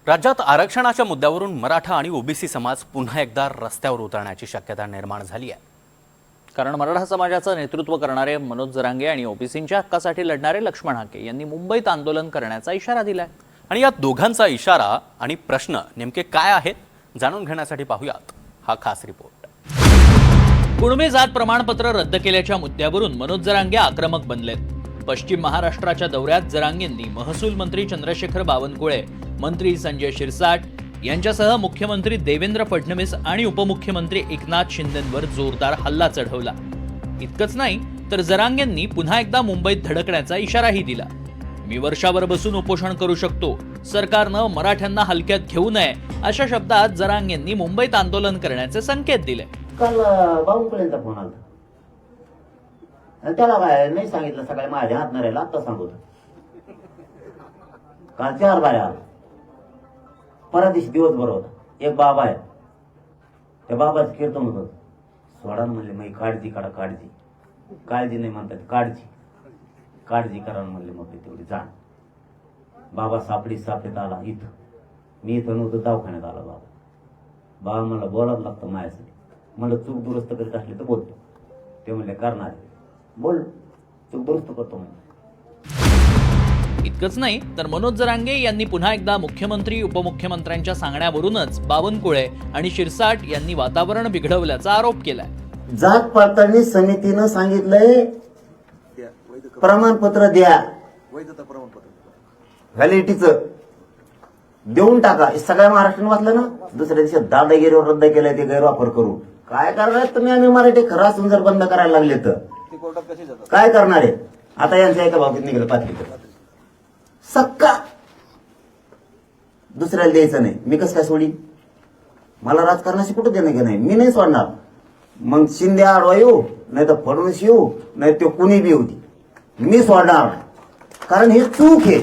राज्यात आरक्षणाच्या मुद्द्यावरून मराठा आणि ओबीसी समाज पुन्हा एकदा रस्त्यावर उतरण्याची शक्यता निर्माण झाली आहे। कारण मराठा समाजाचं नेतृत्व करणारे मनोज जरांगे आणि ओबीसींच्या हक्कासाठी लढणारे लक्ष्मण हाके यांनी मुंबईत आंदोलन करण्याचा इशारा दिलाय। आणि या दोघांचा इशारा आणि प्रश्न नेमके काय आहेत जाणून घेण्यासाठी पाहूयात हा खास रिपोर्ट। कुणबी जात प्रमाणपत्र रद्द केल्याच्या मुद्द्यावरून मनोज जरांगे आक्रमक बनलेत। पश्चिम महाराष्ट्राच्या दौऱ्यात जरांगेंनी महसूल मंत्री चंद्रशेखर बावनकुळे, मंत्री संजय शिरसाट यांच्यासह मुख्यमंत्री देवेंद्र फडणवीस आणि उपमुख्यमंत्री एकनाथ शिंदेंवर जोरदार हल्ला चढवला। इतकंच नाही तर जरांगेंनी पुन्हा एकदा मुंबईत धडकण्याचा इशाराही दिला। मी वर्षावर बसून उपोषण करू शकतो, सरकारनं मराठ्यांना हलक्यात घेऊ नये अशा शब्दात जरांगेंनी मुंबईत आंदोलन करण्याचे संकेत दिले। काल बावनकुळेंचा फोन आला आणि त्याला काय नाही सांगितलं, सकाळी माझ्या हात नरेला आता सांगतो। काल 4 बाया आला, परवा दिवशी दिवसभर होता। एक बाबा आहे, त्या बाबाचं कीर्तन होतं, सोडा म्हणले मग काळजी करा, काळजी नाही म्हणतात, काळजी करा म्हणले, मग तेवढी जाण। बाबा सापडीत आला इथं, मी इथं नव्हतं, दवाखान्यात आला बाबा मला बोलावं लागतं माझ्यासाठी। म्हणलं चूक दुरुस्त करीत असले तर बोलतो, ते म्हणले करणार, बोल चूक दुरुस्त करतो म्हणजे। इतकंच नाही तर मनोज जरांगे यांनी पुन्हा एकदा मुख्यमंत्री उपमुख्यमंत्र्यांच्या सांगण्यावरूनच बावनकुळे आणि शिरसाट यांनी वातावरण बिघडवल्याचा आरोप केलाय। जात पडताळणी समितीनं सांगितलंय प्रमाणपत्र द्या, वैधता प्रमाणपत्र व्हॅलिडिटीचं देऊन टाका। हे सगळ्या महाराष्ट्राने वाचलं ना। दुसऱ्या दिवशी दादागिरीवर रद्द केलंय, ते गैरवापर करू काय करणार तुम्ही? आम्ही मराठी खरं असून जर बंद करायला लागले तर ते कोर्टात कसे जातात? काय करणार आहे? आता यांच्या एका बाबतीत निघालं पाचवी सक्का दुसऱ्याला द्यायचं नाही। मी कसं काय सोडी? मला राजकारणाशी कुठं देणं घेणं नाही, मी नाही सोडणार। मग शिंदे आडवा येऊ, नाही तर फडणवीस येऊ, नाही तो कुणी बी होती, मी सोडणार, कारण हे चूक आहे।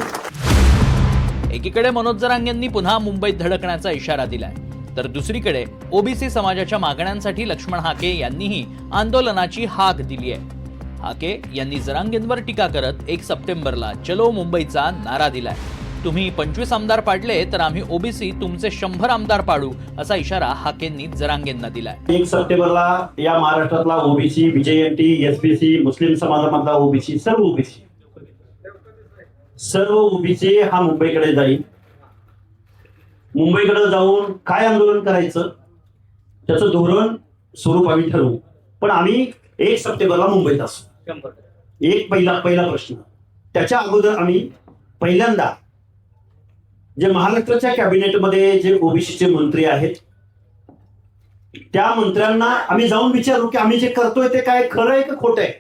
एकीकडे मनोज जरांगेंनी पुन्हा मुंबईत धडकण्याचा इशारा दिलाय, तर दुसरीकडे ओबीसी समाजाच्या मागण्यांसाठी लक्ष्मण हाके यांनीही आंदोलनाची हाक दिली आहे। हाके यांनी जरांगेंवर टीका करत 1 सप्टेंबरला चलो मुंबईचा नारा दिलाय। तुम्ही 25 आमदार पाडले तर आम्ही ओबीसी तुमचे 100 आमदार पाडू असा इशारा हाकेंनी जरांगेंना दिलाय। 1 सप्टेंबरला या महाराष्ट्रातला ओबीसी, बीजेएमटी, एसबीसी, मुस्लिम समाजामधला ओबीसी, सर्व ओबीसी हा मुंबईकडे जाईल। मुंबईकडे जाऊन काय आंदोलन करायचं त्याचं धोरण स्वरूप आम्ही ठरवू, पण आम्ही 1 सप्टेंबरला मुंबईत असू। एक पहिला प्रश्न। त्याच्या अगोदर आम्ही पहिल्यांदा जे महाराष्ट्राच्या कॅबिनेटमध्ये जे ओबीसीचे मंत्री आहेत त्या मंत्र्यांना आम्ही जाऊन विचारू की आम्ही जे करतोय ते काय खरं आहे का खोटं आहे।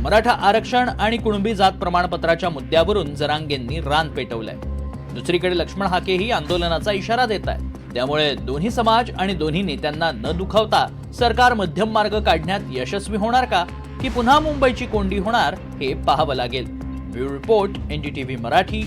मराठा आरक्षण आणि कुणबी जात प्रमाणपत्राच्या मुद्द्यावरून जरांगेंनी रान पेटवलंय। दुसरीकडे लक्ष्मण हाकेही आंदोलनाचा इशारा देत आहेत। त्यामुळे दोन्ही समाज आणि दोन्ही नेत्यांना न दुखावता सरकार मध्यम मार्ग काढण्यात यशस्वी होणार का, की पुन्हा मुंबईची कोंडी होणार हे पाहावं लागेल। Bureau report, NDTV Marathi.